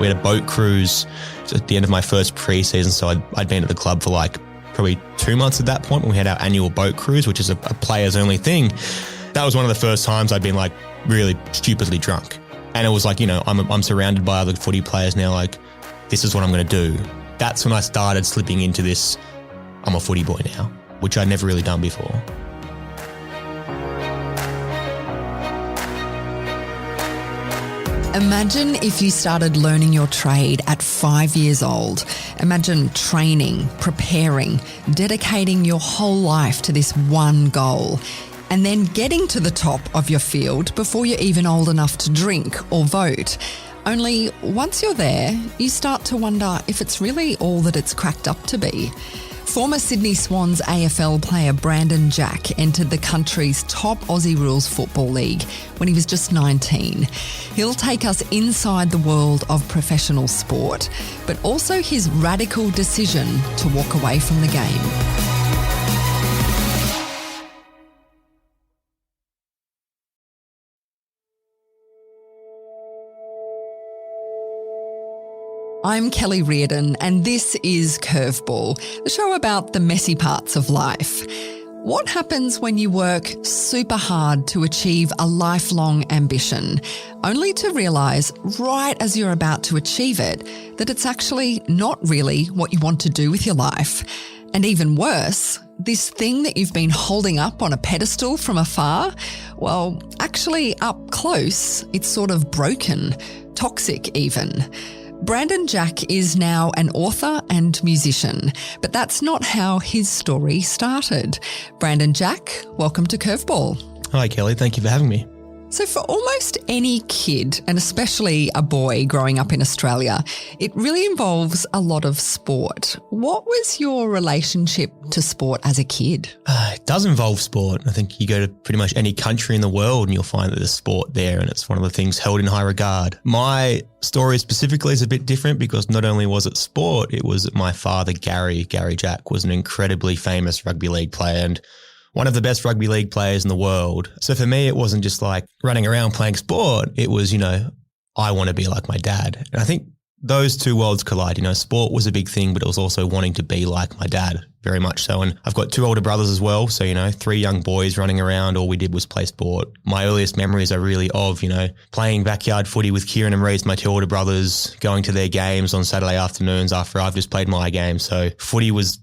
We had a boat cruise at the end of my first pre-season, so I'd been at the club for like probably 2 months at that point when we had our annual boat cruise, which is a players only thing. That was one of the first times I'd been like really stupidly drunk. And it was like, I'm surrounded by other footy players now, like, this is what I'm going to do. That's when I started slipping into this, I'm a footy boy now, which I'd never really done before. Imagine if you started learning your trade at 5 years old. Imagine training, preparing, dedicating your whole life to this one goal, and then getting to the top of your field before you're even old enough to drink or vote. Only once you're there, you start to wonder if it's really all that it's cracked up to be. Former Sydney Swans AFL player Brandon Jack entered the country's top Aussie Rules football league when he was just 19. He'll take us inside the world of professional sport, but also his radical decision to walk away from the game. I'm Kelly Reardon, and this is Curveball, the show about the messy parts of life. What happens when you work super hard to achieve a lifelong ambition, only to realise right as you're about to achieve it that it's actually not really what you want to do with your life? And even worse, this thing that you've been holding up on a pedestal from afar, well, actually up close, it's sort of broken, toxic even. Brandon Jack is now an author and musician, but that's not how his story started. Brandon Jack, welcome to Curveball. Hi, Kelly. Thank you for having me. So for almost any kid, and especially a boy growing up in Australia, it really involves a lot of sport. What was your relationship to sport as a kid? It does involve sport. I think you go to pretty much any country in the world and you'll find that there's sport there, and it's one of the things held in high regard. My story specifically is a bit different because not only was it sport, it was my father, Gary Jack, was an incredibly famous rugby league player and one of the best rugby league players in the world. So for me, it wasn't just like running around playing sport. It was, I want to be like my dad. And I think those two worlds collide. Sport was a big thing, but it was also wanting to be like my dad, very much so. And I've got two older brothers as well. So, 3 young boys running around. All we did was play sport. My earliest memories are really of, playing backyard footy with Kieran and Reese, my two older brothers, going to their games on Saturday afternoons after I've just played my game. So footy was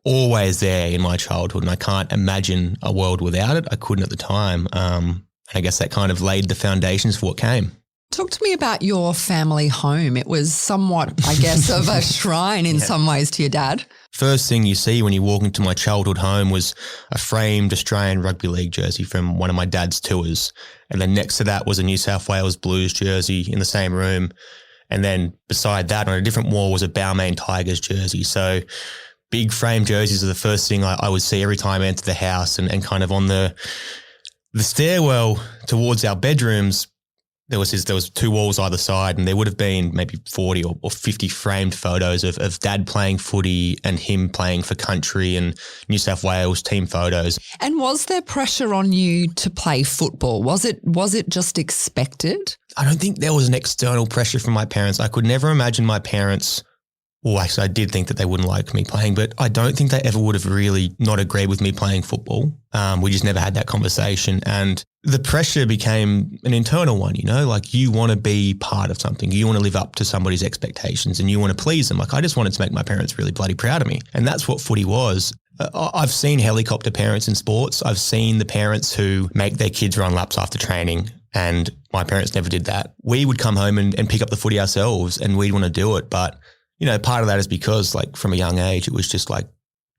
always there in my childhood, and I can't imagine a world without it. I couldn't at the time. And I guess that kind of laid the foundations for what came. Talk to me about your family home. It was somewhat, I guess, of a shrine in some ways to your dad. First thing you see when you walk into my childhood home was a framed Australian rugby league jersey from one of my dad's tours. And then next to that was a New South Wales Blues jersey in the same room. And then beside that on a different wall was a Balmain Tigers jersey. So big frame jerseys are the first thing I would see every time I entered the house, and kind of on the stairwell towards our bedrooms, there was 2 walls either side, and there would have been maybe 40 or 50 framed photos of dad playing footy and him playing for country and New South Wales team photos. And was there pressure on you to play football? Was it just expected? I don't think there was an external pressure from my parents. I could never imagine my parents. Well, actually, I did think that they wouldn't like me playing, but I don't think they ever would have really not agreed with me playing football. We just never had that conversation. And the pressure became an internal one, like you want to be part of something. You want to live up to somebody's expectations and you want to please them. Like I just wanted to make my parents really bloody proud of me. And that's what footy was. I've seen helicopter parents in sports. I've seen the parents who make their kids run laps after training. And my parents never did that. We would come home and pick up the footy ourselves and we'd want to do it. But part of that is because like from a young age, it was just like,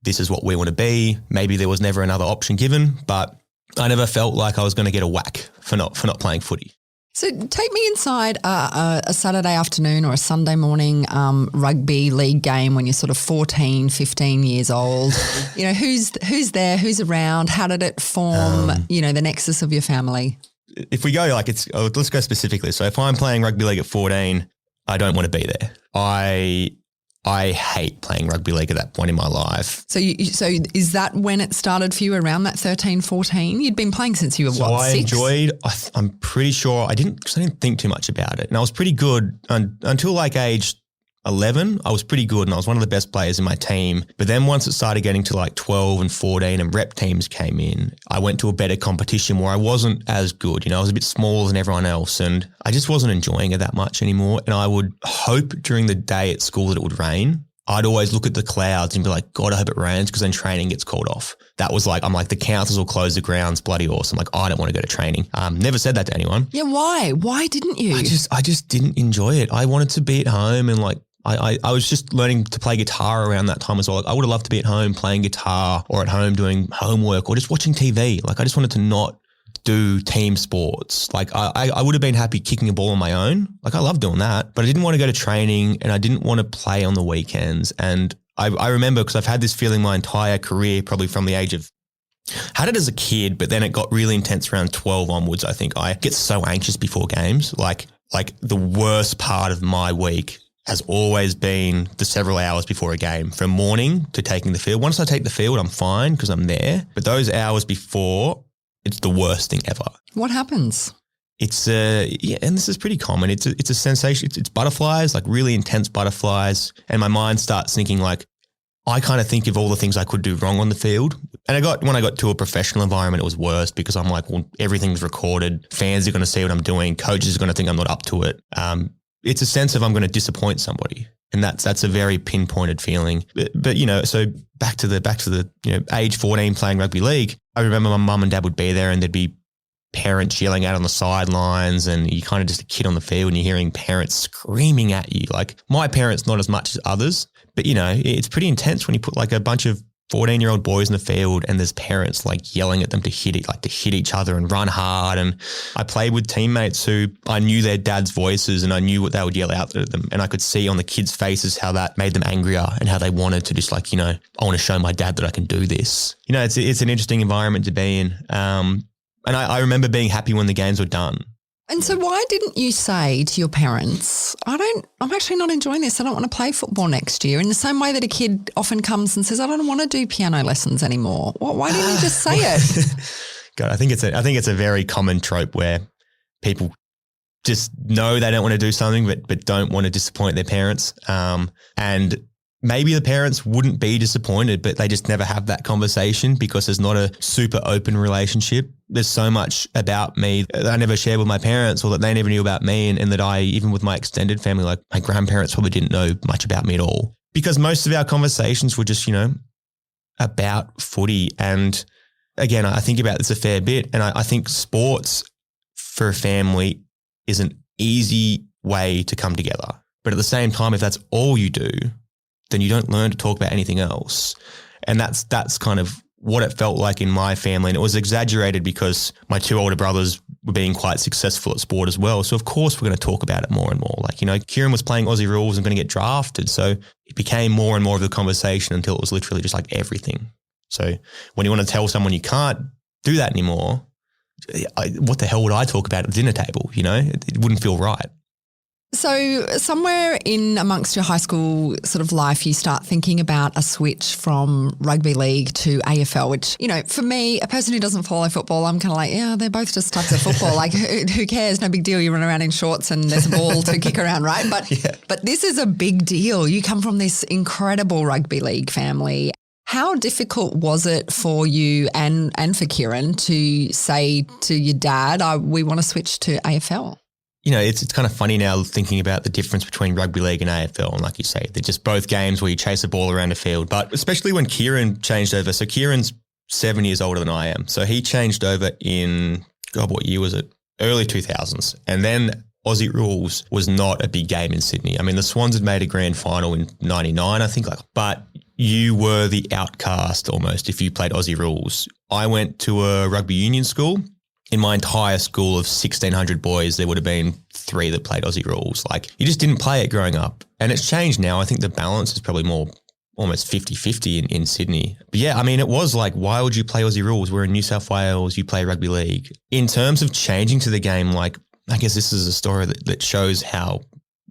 this is what we want to be. Maybe there was never another option given, but I never felt like I was going to get a whack for not playing footy. So take me inside a Saturday afternoon or a Sunday morning rugby league game when you're sort of 14, 15 years old. Who's there, who's around, how did it form, the nexus of your family? If we go let's go specifically. So if I'm playing rugby league at 14, I don't want to be there. I I hate playing rugby league at that point in my life. So is that when it started for you, around that 13, 14? You'd been playing since you were, six? I'm pretty sure I didn't think too much about it. And I was pretty good until like age 11. I was pretty good and I was one of the best players in my team. But then once it started getting to like 12 and 14 and rep teams came in, I went to a better competition where I wasn't as good. I was a bit smaller than everyone else and I just wasn't enjoying it that much anymore. And I would hope during the day at school that it would rain. I'd always look at the clouds and be like, God, I hope it rains because then training gets called off. That was like, I'm like, the councils will close the grounds, bloody awesome. Like, I don't want to go to training. Never said that to anyone. Yeah, why? Why didn't you? I just didn't enjoy it. I wanted to be at home and like, I was just learning to play guitar around that time as well. Like, I would have loved to be at home playing guitar or at home doing homework or just watching TV. Like, I just wanted to not do team sports. Like, I would have been happy kicking a ball on my own. Like, I love doing that, but I didn't want to go to training and I didn't want to play on the weekends. And I remember because I've had this feeling my entire career, probably from the age of, had it as a kid, but then it got really intense around 12 onwards. I think I get so anxious before games. Like the worst part of my week has always been the several hours before a game, from morning to taking the field. Once I take the field, I'm fine because I'm there. But those hours before, it's the worst thing ever. What happens? It's and this is pretty common. It's a sensation. It's butterflies, like really intense butterflies, and my mind starts thinking like, I kind of think of all the things I could do wrong on the field. And when I got to a professional environment, it was worse because I'm like, well, everything's recorded. Fans are going to see what I'm doing. Coaches are going to think I'm not up to it. It's a sense of I'm going to disappoint somebody. And that's a very pinpointed feeling. But so back to the age 14 playing rugby league, I remember my mum and dad would be there and there'd be parents yelling out on the sidelines and you kind of just a kid on the field and you're hearing parents screaming at you. Like, my parents, not as much as others, but it's pretty intense when you put like a bunch of 14-year-old boys in the field and there's parents like yelling at them to hit each other and run hard. And I played with teammates who I knew their dad's voices and I knew what they would yell out at them. And I could see on the kids' faces how that made them angrier and how they wanted to just like, I want to show my dad that I can do this. It's an interesting environment to be in. And I remember being happy when the games were done. And so why didn't you say to your parents, I'm actually not enjoying this. I don't want to play football next year, in the same way that a kid often comes and says, I don't want to do piano lessons anymore. Why didn't you just say it? God, I think it's a very common trope where people just know they don't want to do something but don't want to disappoint their parents. And maybe the parents wouldn't be disappointed, but they just never have that conversation because there's not a super open relationship. There's so much about me that I never shared with my parents or that they never knew about me and that I, even with my extended family, like my grandparents probably didn't know much about me at all because most of our conversations were just, about footy. And again, I think about this a fair bit and I think sports for a family is an easy way to come together. But at the same time, if that's all you do, then you don't learn to talk about anything else. And that's kind of what it felt like in my family. And it was exaggerated because my two older brothers were being quite successful at sport as well. So of course we're going to talk about it more and more. Like, Kieran was playing Aussie Rules and going to get drafted. So it became more and more of the conversation until it was literally just like everything. So when you want to tell someone you can't do that anymore, what the hell would I talk about at the dinner table? It wouldn't feel right. So somewhere in amongst your high school sort of life, you start thinking about a switch from rugby league to AFL, which, for me, a person who doesn't follow football, I'm kind of like, yeah, they're both just types of football. Like, who cares? No big deal. You run around in shorts and there's a ball to kick around, right? But this is a big deal. You come from this incredible rugby league family. How difficult was it for you and for Kieran to say to your dad, we want to switch to AFL? It's kind of funny now thinking about the difference between rugby league and AFL. And like you say, they're just both games where you chase a ball around a field. But especially when Kieran changed over. So Kieran's 7 years older than I am. So he changed over in, what year was it? Early 2000s. And then Aussie Rules was not a big game in Sydney. I mean, the Swans had made a grand final in 99, I think. But you were the outcast almost if you played Aussie Rules. I went to a rugby union school. In my entire school of 1,600 boys, there would have been 3 that played Aussie Rules. Like, you just didn't play it growing up. And it's changed now. I think the balance is probably more almost 50-50 in Sydney. But yeah, I mean, it was like, why would you play Aussie Rules? We're in New South Wales, you play rugby league. In terms of changing to the game, like, I guess this is a story that shows how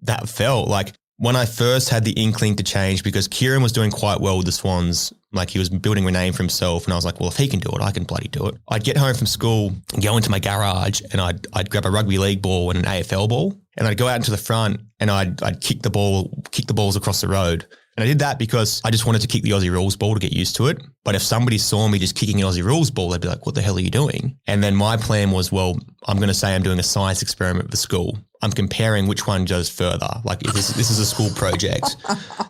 that felt. Like, when I first had the inkling to change, because Kieran was doing quite well with the Swans, like he was building a name for himself, and I was like, well, if he can do it, I can bloody do it. I'd get home from school and go into my garage and I'd grab a rugby league ball and an AFL ball, and I'd go out into the front and I'd kick the balls across the road. And I did that because I just wanted to kick the Aussie Rules ball to get used to it. But if somebody saw me just kicking an Aussie Rules ball, they'd be like, what the hell are you doing? And then my plan was, well, I'm going to say I'm doing a science experiment with the school. I'm comparing which one goes further. Like if this is a school project.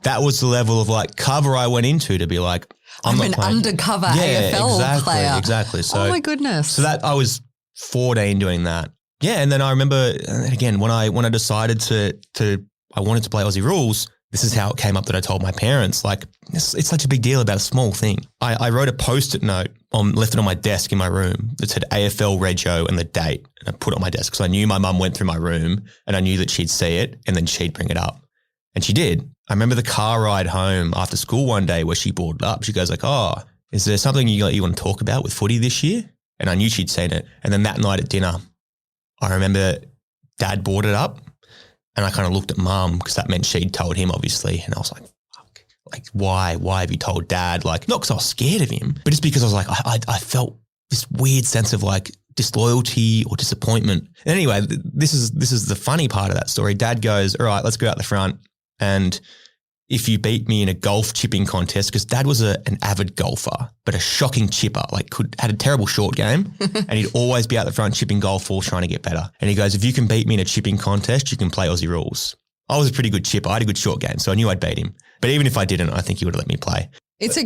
That was the level of like cover I went into to be like, I'm an undercover AFL player. Exactly. So, oh my goodness. So that I was 14 doing that. Yeah. And then I remember again, when I decided I wanted to play Aussie Rules, this is how it came up that I told my parents, like, it's such a big deal about a small thing. I wrote a Post-it note, left it on my desk in my room that said AFL Rego and the date. And I put it on my desk because I knew my mum went through my room and I knew that she'd see it and then she'd bring it up. And she did. I remember the car ride home after school one day where she brought it up. She goes like, oh, is there something you want to talk about with footy this year? And I knew she'd seen it. And then that night at dinner, I remember Dad brought it up. And I kind of looked at Mum because that meant she'd told him, obviously. And I was like, fuck, like, why have you told Dad? Like, not because I was scared of him, but just because I was like, I felt this weird sense of like disloyalty or disappointment. And anyway, this is the funny part of that story. Dad goes, all right, let's go out the front. And if you beat me in a golf chipping contest, because Dad was an avid golfer, but a shocking chipper, like had a terrible short game and he'd always be out the front chipping golf balls trying to get better. And he goes, if you can beat me in a chipping contest, you can play Aussie Rules. I was a pretty good chipper. I had a good short game, so I knew I'd beat him. But even if I didn't, I think he would have let me play. It's a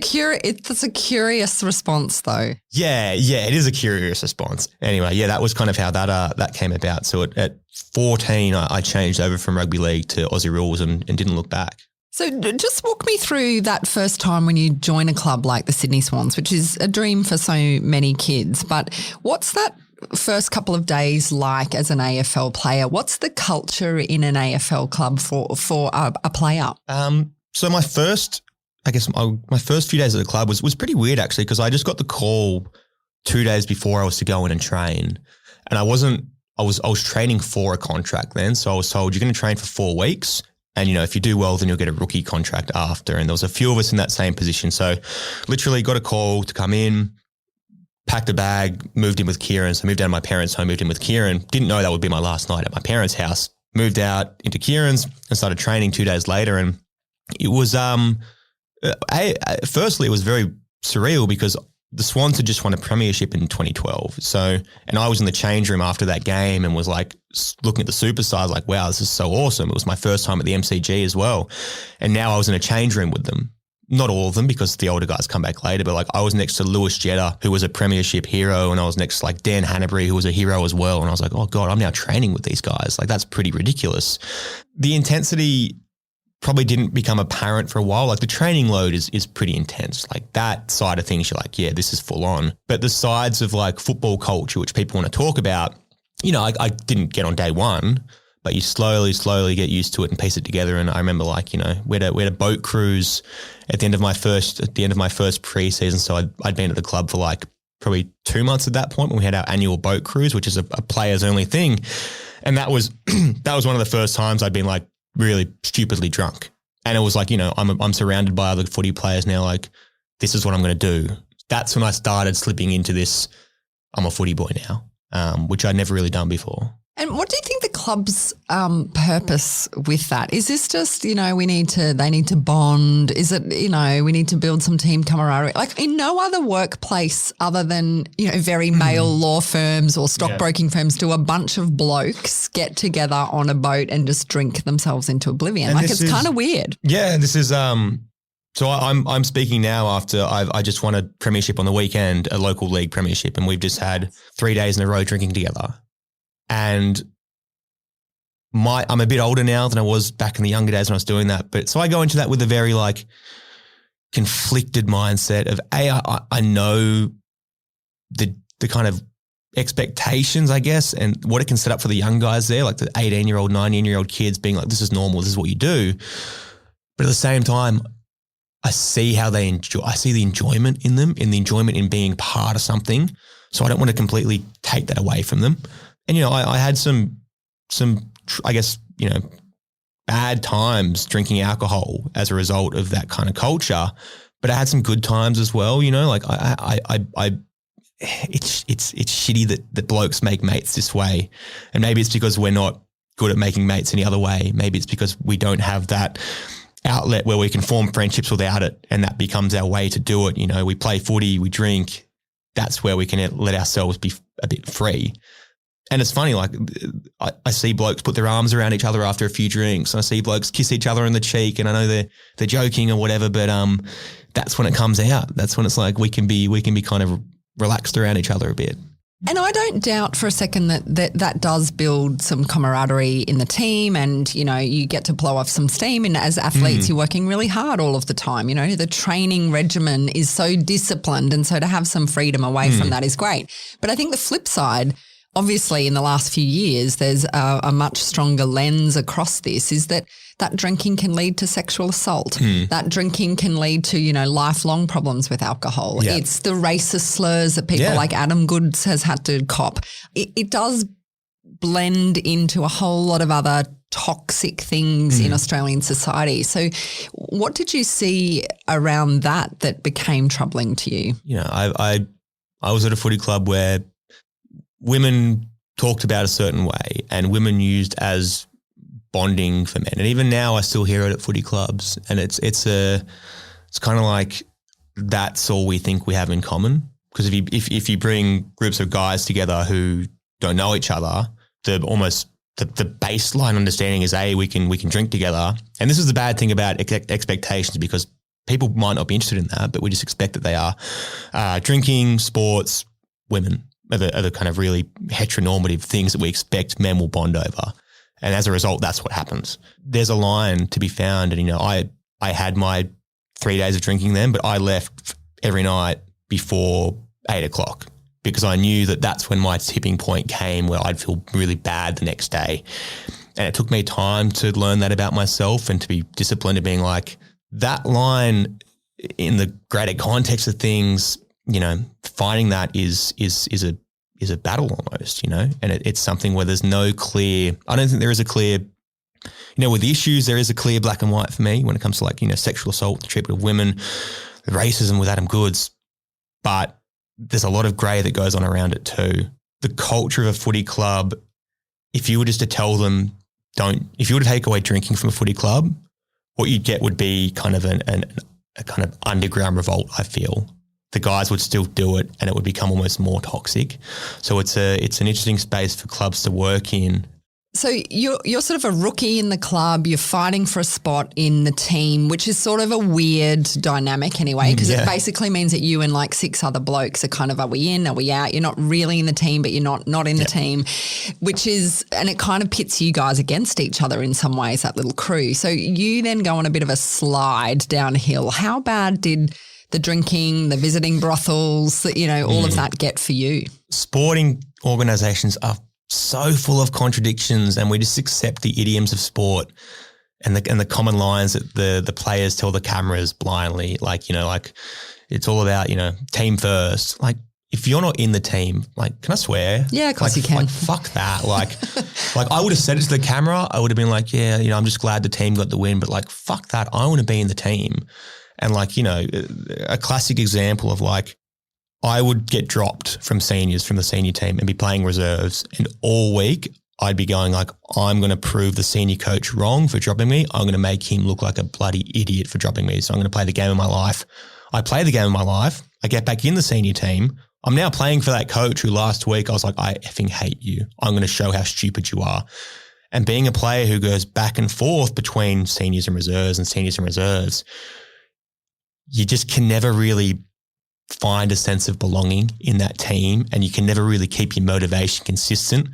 curious response though. Yeah, it is a curious response. Anyway, yeah, that was kind of how that came about. So at 14, I changed over from rugby league to Aussie Rules and didn't look back. So just walk me through that first time when you join a club like the Sydney Swans, which is a dream for so many kids. But what's that first couple of days like as an AFL player? What's the culture in an AFL club for a player? So my first few days at the club was pretty weird actually, because I just got the call 2 days before I was to go in and train, and I was training for a contract then. So I was told you're going to train for 4 weeks. And, if you do well, then you'll get a rookie contract after. And there was a few of us in that same position. So literally got a call to come in, packed a bag, moved in with Kieran. So I moved out of my parents' home, moved in with Kieran. Didn't know that would be my last night at my parents' house. Moved out into Kieran's and started training 2 days later. And it was, firstly, it was very surreal because the Swans had just won a premiership in 2012. So, and I was in the change room after that game and was like looking at the superstars like, wow, this is so awesome. It was my first time at the MCG as well. And now I was in a change room with them. Not all of them because the older guys come back later, but like I was next to Lewis Jetta, who was a premiership hero, and I was next to like Dan Hanbury, who was a hero as well. And I was like, oh God, I'm now training with these guys. Like that's pretty ridiculous. The intensity probably didn't become apparent for a while. Like the training load is pretty intense. Like that side of things, you're like, yeah, this is full on. But the sides of like football culture, which people want to talk about, I didn't get on day one, but you slowly get used to it and piece it together. And I remember like, we had a boat cruise at the end of my first preseason. So I'd been at the club for like probably 2 months at that point when we had our annual boat cruise, which is a players only thing. And that was one of the first times I'd been like, really stupidly drunk. And it was like, I'm surrounded by other footy players now. Like, this is what I'm going to do. That's when I started slipping into this, I'm a footy boy now, which I'd never really done before. And what do you think the club's purpose with that? Is this just, they need to bond? Is it, we need to build some team camaraderie? Like in no other workplace other than, very male law firms or stockbroking firms do a bunch of blokes get together on a boat and just drink themselves into oblivion. And like it's kind of weird. Yeah. This is, so I'm speaking now after I just won a premiership on the weekend, a local league premiership, and we've just had 3 days in a row drinking together. And I'm a bit older now than I was back in the younger days when I was doing that. But so I go into that with a very like conflicted mindset of I know the kind of expectations, I guess, and what it can set up for the young guys there, like the 18-year-old, 19-year-old kids being like, this is normal, this is what you do. But at the same time, I see how they enjoy. I see the enjoyment in them and the enjoyment in being part of something. So I don't want to completely take that away from them. And, I had some, I guess, bad times drinking alcohol as a result of that kind of culture, but I had some good times as well. You know, like it's shitty that blokes make mates this way. And maybe it's because we're not good at making mates any other way. Maybe it's because we don't have that outlet where we can form friendships without it. And that becomes our way to do it. You know, we play footy, we drink. That's where we can let ourselves be a bit free. And it's funny, like I see blokes put their arms around each other after a few drinks, and I see blokes kiss each other in the cheek, and I know they're joking or whatever, but that's when it comes out. That's when it's like we can be kind of relaxed around each other a bit. And I don't doubt for a second that does build some camaraderie in the team, and, you know, you get to blow off some steam. And as athletes, you're working really hard all of the time. You know, the training regimen is so disciplined, and so to have some freedom away from that is great. But I think the flip side, obviously in the last few years, there's a much stronger lens across this, is that drinking can lead to sexual assault. That drinking can lead to, you know, lifelong problems with alcohol. Yeah. It's the racist slurs that people like Adam Goodes has had to cop. It does blend into a whole lot of other toxic things in Australian society. So what did you see around that became troubling to you? You know, I was at a footy club where women talked about a certain way and women used as bonding for men. And even now I still hear it at footy clubs, and it's kind of like that's all we think we have in common. Because if you bring groups of guys together who don't know each other, the baseline understanding is we can drink together. And this is the bad thing about expectations, because people might not be interested in that, but we just expect that they are. Drinking, sports, women are the kind of really heteronormative things that we expect men will bond over. And as a result, that's what happens. There's a line to be found. And, you know, I had my 3 days of drinking then, but I left every night before 8 o'clock because I knew that that's when my tipping point came where I'd feel really bad the next day. And it took me time to learn that about myself and to be disciplined and being like, that line in the greater context of things, you know, finding that is a battle almost, you know, and it's something where there's no clear, I don't think there is a clear, you know, with the issues, there is a clear black and white for me when it comes to, like, you know, sexual assault, the treatment of women, the racism with Adam Goodes, but there's a lot of grey that goes on around it too. The culture of a footy club, if you were just to tell them, if you were to take away drinking from a footy club, what you'd get would be kind of a kind of underground revolt, I feel. The guys would still do it and it would become almost more toxic. So it's an interesting space for clubs to work in. So you're sort of a rookie in the club. You're fighting for a spot in the team, which is sort of a weird dynamic anyway, because it basically means that you and like 6 other blokes are kind of, are we in, are we out? You're not really in the team, but you're not in the team, and it kind of pits you guys against each other in some ways, that little crew. So you then go on a bit of a slide downhill. How bad did the drinking, the visiting brothels, you know, all of that get for you? Sporting organisations are so full of contradictions, and we just accept the idioms of sport and the common lines that the players tell the cameras blindly. Like, you know, like it's all about, you know, team first. Like, if you're not in the team, like, can I swear? Yeah, of course you can. Like, fuck that. Like, like I would have said it to the camera. I would have been like, yeah, you know, I'm just glad the team got the win, but like, fuck that. I want to be in the team. And like, you know, a classic example of like, I would get dropped from the senior team and be playing reserves. And all week I'd be going like, I'm going to prove the senior coach wrong for dropping me. I'm going to make him look like a bloody idiot for dropping me. So I'm going to play the game of my life. I play the game of my life. I get back in the senior team. I'm now playing for that coach who last week I was like, I effing hate you. I'm going to show how stupid you are. And being a player who goes back and forth between seniors and reserves, you just can never really find a sense of belonging in that team, and you can never really keep your motivation consistent.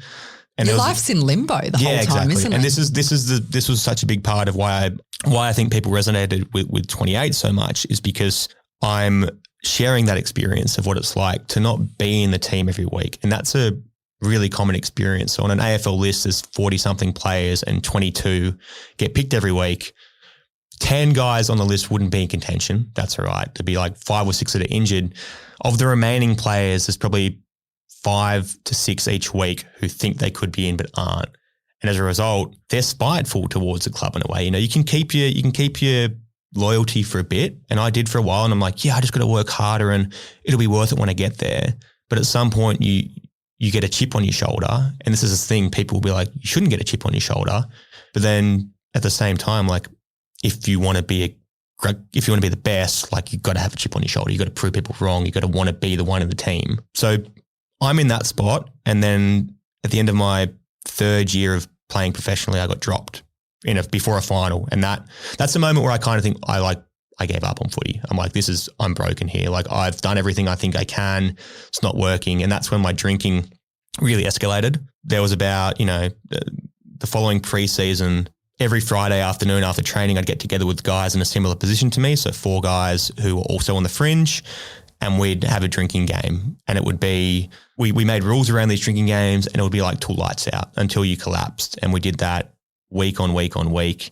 And your life's in limbo the whole time, isn't it? And this was such a big part of why I think people resonated with 28 so much, is because I'm sharing that experience of what it's like to not be in the team every week. And that's a really common experience. So on an AFL list, there's 40 something players and 22 get picked every week. 10 guys on the list wouldn't be in contention. That's all right. There'd be like 5 or 6 that are injured. Of the remaining players, there's probably 5 to 6 each week who think they could be in but aren't. And as a result, they're spiteful towards the club in a way. You can keep your loyalty for a bit. And I did for a while, and I'm like, yeah, I just got to work harder and it'll be worth it when I get there. But at some point you get a chip on your shoulder. And this is a thing, people will be like, you shouldn't get a chip on your shoulder. But then at the same time, like if you want to be the best, like you've got to have a chip on your shoulder. You've got to prove people wrong. You've got to want to be the one in the team. So I'm in that spot. And then at the end of my third year of playing professionally, I got dropped before a final. And that's the moment where I kind of think I gave up on footy. I'm like, I'm broken here. Like I've done everything I think I can. It's not working. And that's when my drinking really escalated. There was about, the following pre-season, every Friday afternoon after training, I'd get together with guys in a similar position to me. So 4 guys who were also on the fringe, and we'd have a drinking game. And it would be, we made rules around these drinking games, and it would be like till lights out, until you collapsed. And we did that week on week on week.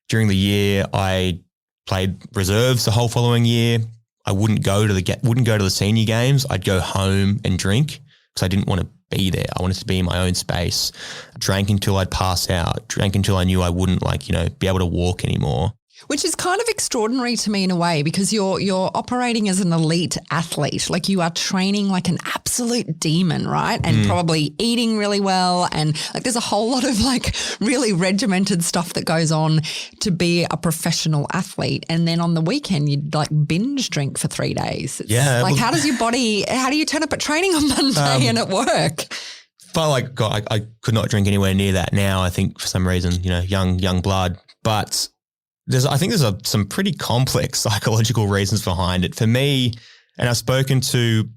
During the year, I played reserves the whole following year. I wouldn't go to the senior games. I'd go home and drink because I didn't want to be there. I wanted to be in my own space. Drank until I'd pass out. Drank until I knew I wouldn't be able to walk anymore. Which is kind of extraordinary to me in a way, because you're operating as an elite athlete. Like you are training like an absolute demon, right? And probably eating really well. And like there's a whole lot of like really regimented stuff that goes on to be a professional athlete. And then on the weekend, you'd like binge drink for 3 days. Like how do you turn up at training on Monday and at work? But like, God, I could not drink anywhere near that now. I think for some reason, young blood. But I think there's some pretty complex psychological reasons behind it. For me, and I've spoken to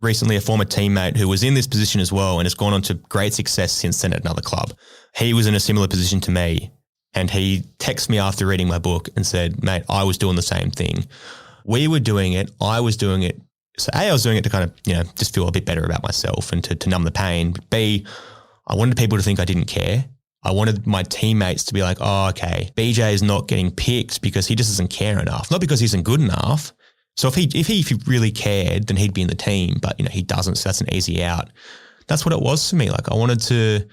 recently a former teammate who was in this position as well and has gone on to great success since then at another club. He was in a similar position to me, and he texted me after reading my book and said, mate, I was doing the same thing. We were doing it. I was doing it. So A, I was doing it to kind of, just feel a bit better about myself and to numb the pain. But B, I wanted people to think I didn't care. I wanted my teammates to be like, oh, okay, BJ is not getting picked because he just doesn't care enough, not because he isn't good enough. So if he really cared, then he'd be in the team, but he doesn't. So that's an easy out. That's what it was for me. Like I wanted to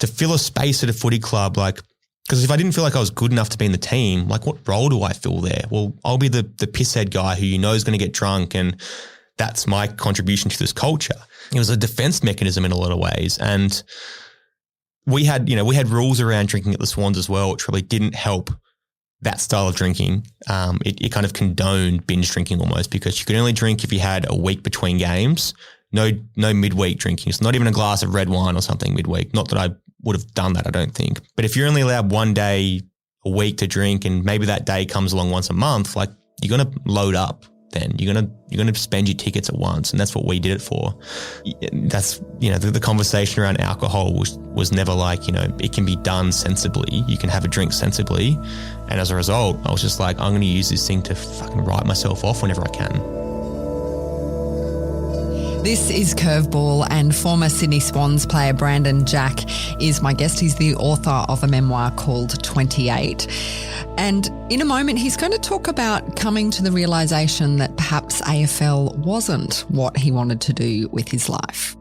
fill a space at a footy club, like, because if I didn't feel like I was good enough to be in the team, like what role do I fill there? Well, I'll be the pisshead guy who is going to get drunk, and that's my contribution to this culture. It was a defense mechanism in a lot of ways, and we had rules around drinking at the Swans as well, which really didn't help that style of drinking. It kind of condoned binge drinking almost, because you could only drink if you had a week between games. No midweek drinking. It's not even a glass of red wine or something midweek. Not that I would have done that, I don't think. But if you're only allowed one day a week to drink, and maybe that day comes along once a month, like you're going to load up. Then you're gonna spend your tickets at once, and that's what we did it for. That's the conversation around alcohol was never like it can be done sensibly. You can have a drink sensibly, and as a result, I was just like, I'm going to use this thing to fucking write myself off whenever I can. This is Curveball, and former Sydney Swans player Brandon Jack is my guest. He's the author of a memoir called 28. And in a moment, he's going to talk about coming to the realisation that perhaps AFL wasn't what he wanted to do with his life.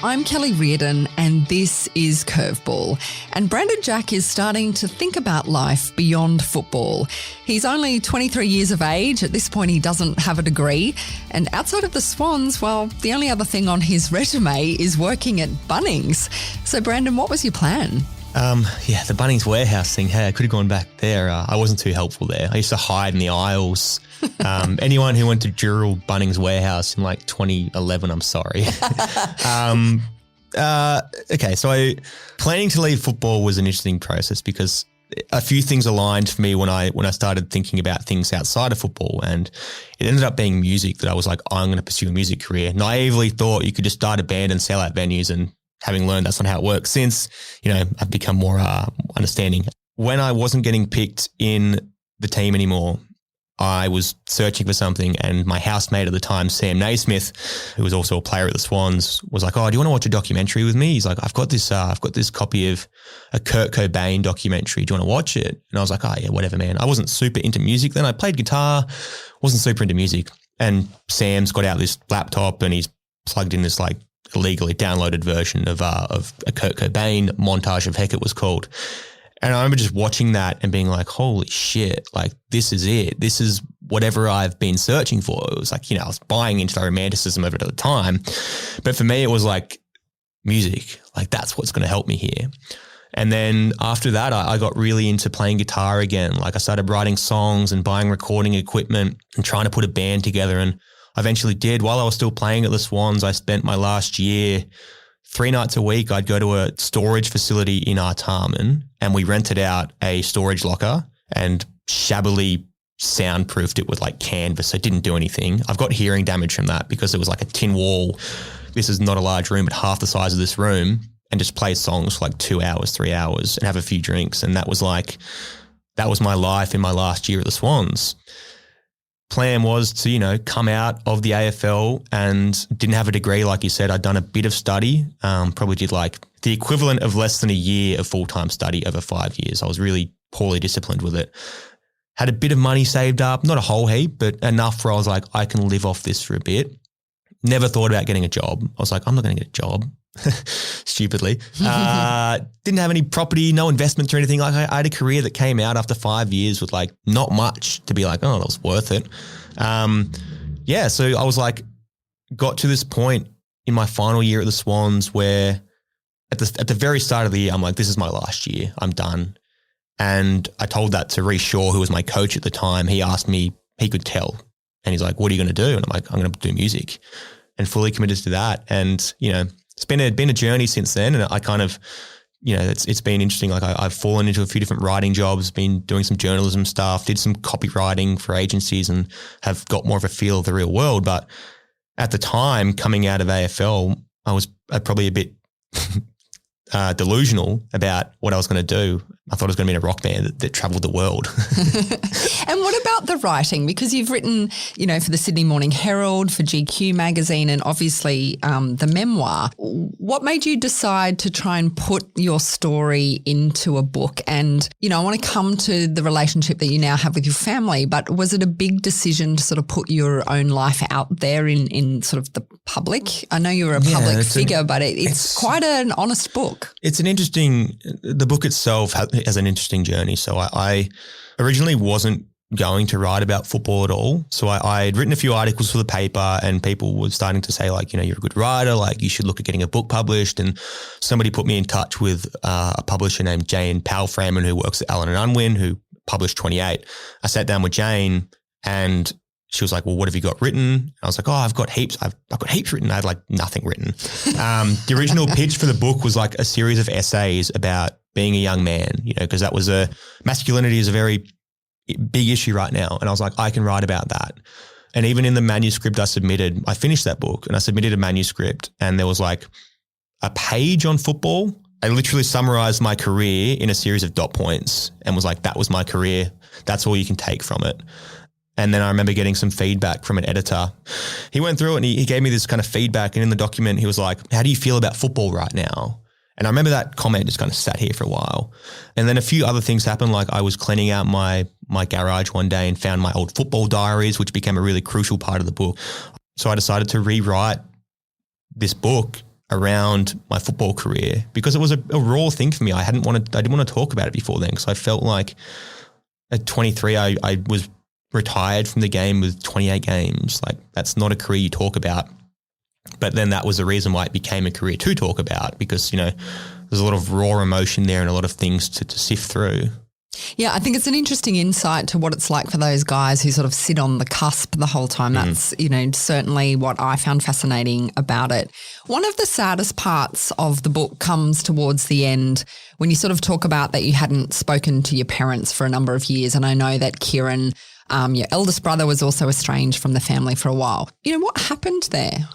I'm Kelly Reardon, and this is Curveball. And Brandon Jack is starting to think about life beyond football. He's only 23 years of age. At this point, he doesn't have a degree. And outside of the Swans, well, the only other thing on his resume is working at Bunnings. So, Brandon, what was your plan? The Bunnings warehouse thing. Hey, I could have gone back there. I wasn't too helpful there. I used to hide in the aisles. Anyone who went to Dural Bunnings warehouse in like 2011, I'm sorry. Okay, so planning to leave football was an interesting process because a few things aligned for me when I started thinking about things outside of football, and it ended up being music that I was like, I'm going to pursue a music career. Naively thought you could just start a band and sell out venues, and having learned that's not how it works since, I've become more understanding. When I wasn't getting picked in the team anymore, I was searching for something and my housemate at the time, Sam Naismith, who was also a player at the Swans, was like, "Oh, do you want to watch a documentary with me?" He's like, I've got this copy of a Kurt Cobain documentary. Do you want to watch it? And I was like, "Oh yeah, whatever, man." I wasn't super into music then. I played guitar, wasn't super into music. And Sam's got out this laptop and he's plugged in this like illegally downloaded version of a Kurt Cobain montage of Heck it was called. And I remember just watching that and being like, holy shit, like this is it. This is whatever I've been searching for. It was like, I was buying into the romanticism of it at the time. But for me, it was like music, like that's what's going to help me here. And then after that, I got really into playing guitar again. Like I started writing songs and buying recording equipment and trying to put a band together. And I eventually did. While I was still playing at the Swans, I spent my last year 3 nights a week, I'd go to a storage facility in Artarmon and we rented out a storage locker and shabbily soundproofed it with like canvas. So it didn't do anything. I've got hearing damage from that because it was like a tin wall. This is not a large room, but half the size of this room, and just play songs for like 2 hours, 3 hours and have a few drinks. And that was my life in my last year at the Swans. Plan was to, come out of the AFL and didn't have a degree. Like you said, I'd done a bit of study, probably did like the equivalent of less than a year of full-time study over 5 years. I was really poorly disciplined with it. Had a bit of money saved up, not a whole heap, but enough where I was like, I can live off this for a bit. Never thought about getting a job. I was like, I'm not going to get a job. Stupidly. Didn't have any property, no investments or anything. Like I had a career that came out after 5 years with like not much to be like, oh, that was worth it. So I was like, got to this point in my final year at the Swans where at the very start of the year, I'm like, this is my last year. I'm done. And I told that to Rhys Shaw, who was my coach at the time. He asked me, he could tell. And he's like, what are you going to do? And I'm like, I'm going to do music, and fully committed to that. And, it's been a journey since then. And I kind of, it's been interesting. Like I've fallen into a few different writing jobs, been doing some journalism stuff, did some copywriting for agencies and have got more of a feel of the real world. But at the time coming out of AFL, I was probably a bit delusional about what I was going to do. I thought I was going to be in a rock band that traveled the world. And what about the writing? Because you've written, for the Sydney Morning Herald, for GQ magazine, and obviously the memoir. What made you decide to try and put your story into a book? And, I want to come to the relationship that you now have with your family, but was it a big decision to sort of put your own life out there in sort of the public? I know you're a public figure, but it's quite an honest book. It's the book itself has an interesting journey. So I originally wasn't going to write about football at all. So I had written a few articles for the paper and people were starting to say like, you're a good writer, like you should look at getting a book published. And somebody put me in touch with a publisher named Jane Powell-Framan, who works at Allen & Unwin, who published 28. I sat down with Jane and she was like, well, what have you got written? I was like, oh, I've got heaps written. I had like nothing written. The original pitch for the book was like a series of essays about being a young man, because that was masculinity is a very big issue right now. And I was like, I can write about that. And even in the manuscript I finished that book and I submitted a manuscript and there was like a page on football. I literally summarized my career in a series of dot points and was like, that was my career. That's all you can take from it. And then I remember getting some feedback from an editor. He went through it and he gave me this kind of feedback. And in the document, he was like, how do you feel about football right now? And I remember that comment just kind of sat here for a while. And then a few other things happened. Like I was cleaning out my garage one day and found my old football diaries, which became a really crucial part of the book. So I decided to rewrite this book around my football career because it was a raw thing for me. I didn't want to talk about it before then because I felt like at 23, I was retired from the game with 28 games. Like that's not a career you talk about. But then that was the reason why it became a career to talk about because, there's a lot of raw emotion there and a lot of things to sift through. Yeah, I think it's an interesting insight to what it's like for those guys who sort of sit on the cusp the whole time. That's, certainly what I found fascinating about it. One of the saddest parts of the book comes towards the end when you sort of talk about that you hadn't spoken to your parents for a number of years. And I know that Kieran, your eldest brother, was also estranged from the family for a while. What happened there?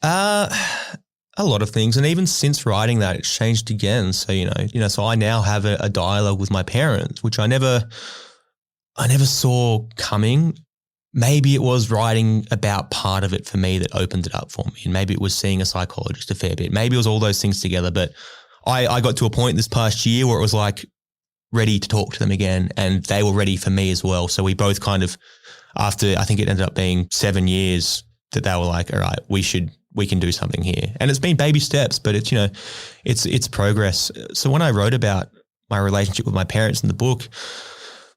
A lot of things. And even since writing that, it's changed again. So, so I now have a dialogue with my parents, which I never saw coming. maybe it was writing about part of it for me that opened it up for me. And maybe it was seeing a psychologist a fair bit. Maybe it was all those things together. But I got to a point this past year where it was like ready to talk to them again, and they were ready for me as well. So we both kind of, after I think it ended up being 7 years, that they were like, all right, we can do something here. And it's been baby steps, but it's, it's progress. So when I wrote about my relationship with my parents in the book,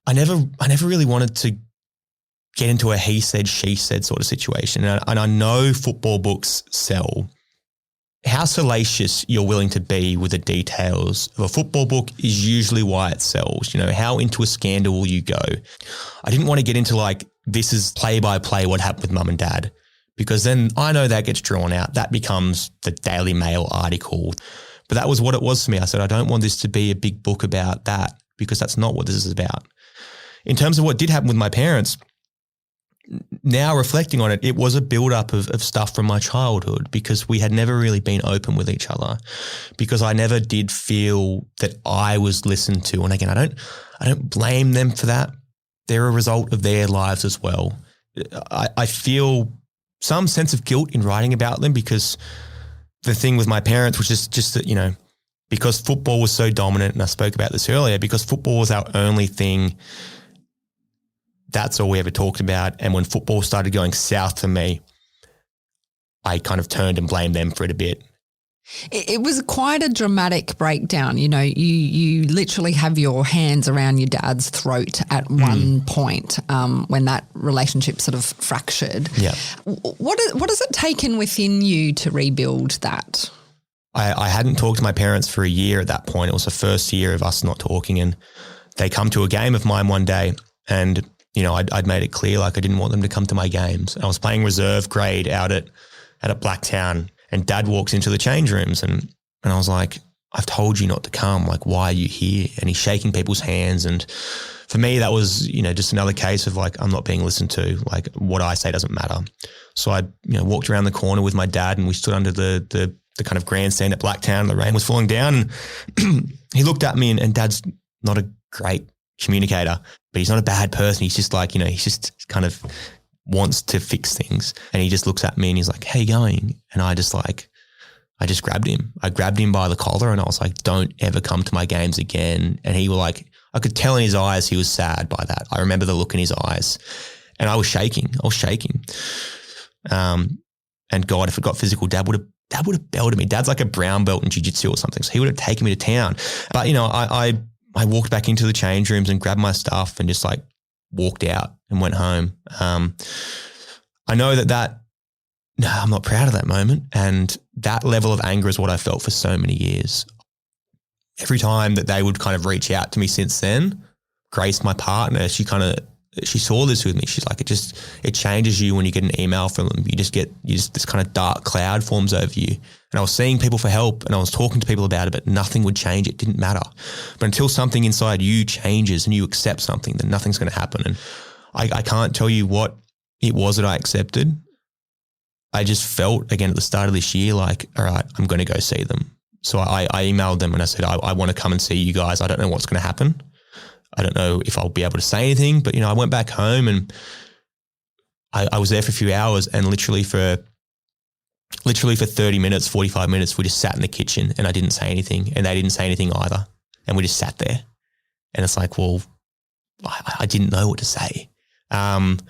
I never really wanted to get into a he said, she said sort of situation. And I know football books sell. How salacious you're willing to be with the details of a football book is usually why it sells. How into a scandal will you go? I didn't want to get into like, this is play by play what happened with mum and dad, because then I know that gets drawn out. That becomes the Daily Mail article. But that was what it was for me. I said, I don't want this to be a big book about that, because that's not what this is about. In terms of what did happen with my parents, now reflecting on it, it was a build-up of stuff from my childhood, because we had never really been open with each other, because I never did feel that I was listened to. And again, I don't blame them for that. They're a result of their lives as well. I feel some sense of guilt in writing about them, because the thing with my parents was just that, because football was so dominant, and I spoke about this earlier, because football was our only thing, that's all we ever talked about. And when football started going south for me, I kind of turned and blamed them for it a bit. It was quite a dramatic breakdown. You literally have your hands around your dad's throat at one point when that relationship sort of fractured. Yeah. What has it taken within you to rebuild that? I hadn't talked to my parents for a year at that point. It was the first year of us not talking, and they come to a game of mine one day, and I'd made it clear like I didn't want them to come to my games. And I was playing reserve grade out at Blacktown, and Dad walks into the change rooms, and I was like, I've told you not to come. Like, why are you here? And he's shaking people's hands. And for me, that was, just another case of like, I'm not being listened to. Like, what I say doesn't matter. So I, walked around the corner with my dad, and we stood under the kind of grandstand at Blacktown. The rain was falling down, and he looked at me, and Dad's not a great communicator, but he's not a bad person. He's just like, he's just kind of wants to fix things. And he just looks at me and he's like, how you going? And I just grabbed him. I grabbed him by the collar, and I was like, don't ever come to my games again. And he was like, I could tell in his eyes he was sad by that. I remember the look in his eyes, and I was shaking. And God, if it got physical, Dad would have belted me. Dad's like a brown belt in jiu-jitsu or something. So he would have taken me to town. But, I walked back into the change rooms and grabbed my stuff and just like walked out and went home. I know I'm not proud of that moment. And that level of anger is what I felt for so many years. Every time that they would kind of reach out to me since then, Grace, my partner, she saw this with me. She's like, it changes you when you get an email from them. You just this kind of dark cloud forms over you. And I was seeing people for help, and I was talking to people about it, but nothing would change. It didn't matter. But until something inside you changes and you accept something, then nothing's going to happen. And I can't tell you what it was that I accepted. I just felt, again, at the start of this year, like, all right, I'm going to go see them. So I emailed them and I said, I want to come and see you guys. I don't know what's going to happen. I don't know if I'll be able to say anything, but, I went back home, and I was there for a few hours, and literally for 30 minutes, 45 minutes, we just sat in the kitchen, and I didn't say anything, and they didn't say anything either. And we just sat there, and it's like, well, I didn't know what to say. But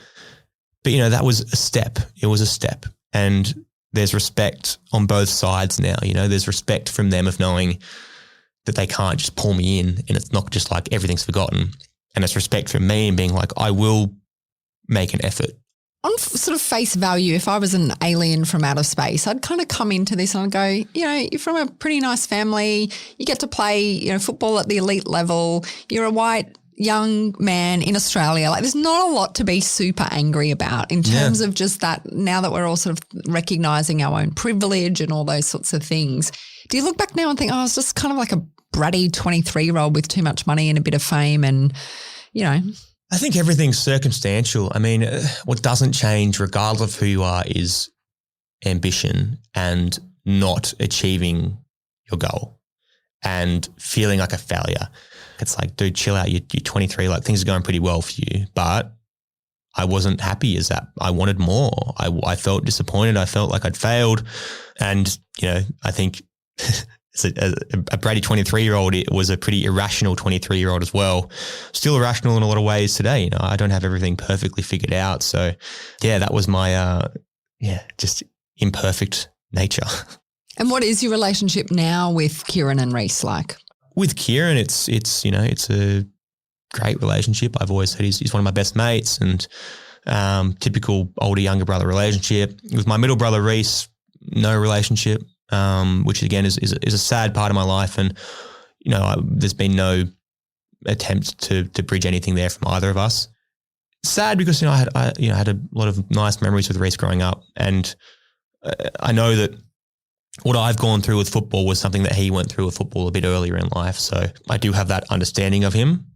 that was a step. It was a step, and there's respect on both sides now. There's respect from them of knowing that they can't just pull me in, and it's not just like everything's forgotten. And it's respect from me and being like, I will make an effort. On sort of face value, if I was an alien from outer space, I'd kind of come into this and I'd go, you're from a pretty nice family. You get to play, football at the elite level. You're a white young man in Australia. Like, there's not a lot to be super angry about in terms of just that, now that we're all sort of recognising our own privilege and all those sorts of things. Do you look back now and think, it's just kind of like a bratty 23-year-old with too much money and a bit of fame and, I think everything's circumstantial. I mean, what doesn't change regardless of who you are is ambition and not achieving your goal and feeling like a failure. It's like, dude, chill out. You're 23. Like, things are going pretty well for you, but I wasn't happy as that. I wanted more. I felt disappointed. I felt like I'd failed. And, I think a Brady 23-year-old, it was a pretty irrational 23-year-old as well. Still irrational in a lot of ways today. I don't have everything perfectly figured out. So yeah, that was my, just imperfect nature. And what is your relationship now with Kieran and Reese like? With Kieran, it's a great relationship. I've always said he's one of my best mates, and typical older younger brother relationship. With my middle brother Reese, no relationship, which again is a sad part of my life, and there's been no attempt to bridge anything there from either of us. Sad because I had a lot of nice memories with Reese growing up, and I know that what I've gone through with football was something that he went through with football a bit earlier in life. So I do have that understanding of him.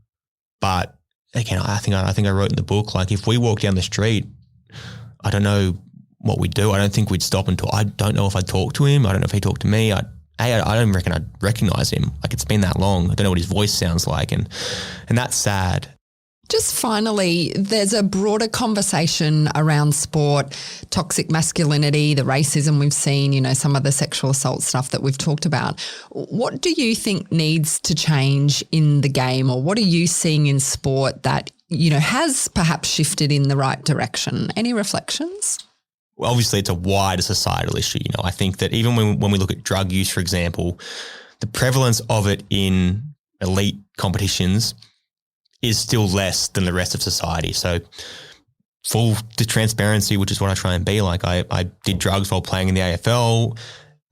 But again, I think I wrote in the book, like if we walk down the street, I don't know what we'd do. I don't think we'd stop and talk. I don't know if I'd talk to him. I don't know if he talked to me. I don't reckon I'd recognize him. Like, it's been that long. I don't know what his voice sounds like. And that's sad. Just finally, there's a broader conversation around sport, toxic masculinity, the racism we've seen, some of the sexual assault stuff that we've talked about. What do you think needs to change in the game, or what are you seeing in sport that, has perhaps shifted in the right direction? Any reflections? Well, obviously, it's a wider societal issue. I think that even when we look at drug use, for example, the prevalence of it in elite competitions is still less than the rest of society. So full transparency, which is what I try and be like. I did drugs while playing in the AFL,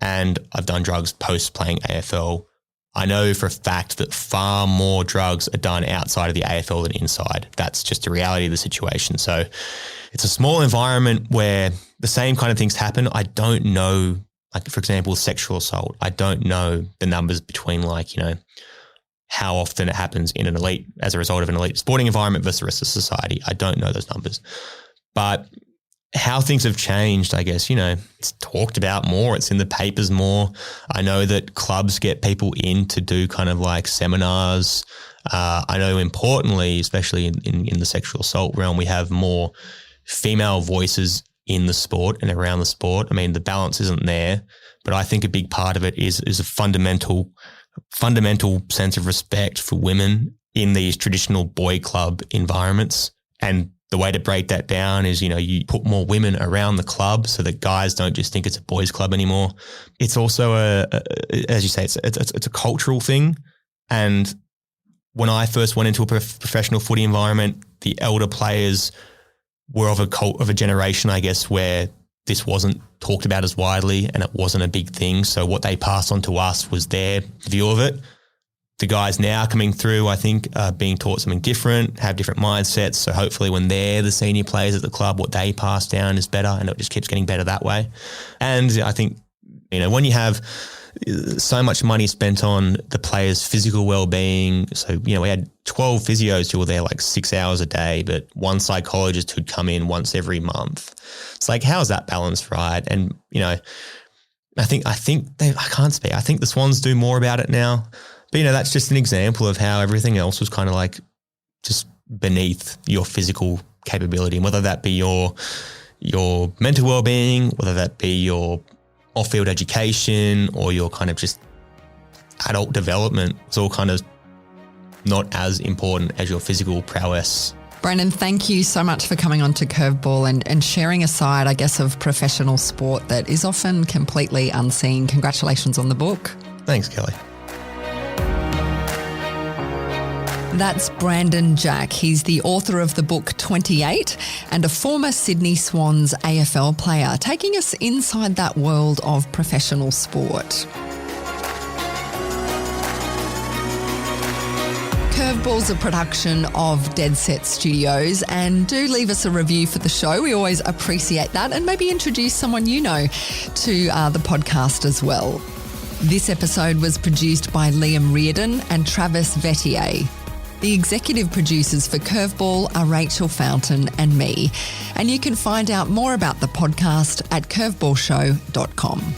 and I've done drugs post playing AFL. I know for a fact that far more drugs are done outside of the AFL than inside. That's just the reality of the situation. So it's a small environment where the same kind of things happen. I don't know, like, for example, sexual assault. I don't know the numbers between how often it happens in an elite as a result of an elite sporting environment versus the rest of society. I don't know those numbers. But how things have changed, I guess, it's talked about more. It's in the papers more. I know that clubs get people in to do kind of like seminars. I know importantly, especially in the sexual assault realm, we have more female voices in the sport and around the sport. I mean, the balance isn't there, but I think a big part of it is a fundamental sense of respect for women in these traditional boy club environments. And the way to break that down is, you put more women around the club so that guys don't just think it's a boys club anymore. It's also as you say, it's a cultural thing. And when I first went into a professional footy environment, the elder players were of a generation, I guess, where this wasn't talked about as widely and it wasn't a big thing. So what they passed on to us was their view of it. The guys now coming through, I think, are being taught something different, have different mindsets. So hopefully when they're the senior players at the club, what they pass down is better, and it just keeps getting better that way. And I think, when you have so much money spent on the players' physical well-being. So, we had 12 physios who were there like 6 hours a day, but one psychologist who'd come in once every month. It's like, how is that balance right? And, I think I can't speak. I think the Swans do more about it now. But, that's just an example of how everything else was kind of like just beneath your physical capability. And whether that be your mental well-being, whether that be your off-field education or your kind of just adult development, it's all kind of not as important as your physical prowess. Brendan, thank you so much for coming on to Curveball and sharing a side, I guess, of professional sport that is often completely unseen. Congratulations on the book. Thanks, Kelly. That's Brandon Jack. He's the author of the book 28 and a former Sydney Swans AFL player, taking us inside that world of professional sport. Curveball's a production of Dead Set Studios, and do leave us a review for the show. We always appreciate that, and maybe introduce someone you know to the podcast as well. This episode was produced by Liam Reardon and Travis Vettier. The executive producers for Curveball are Rachel Fountain and me. And you can find out more about the podcast at curveballshow.com.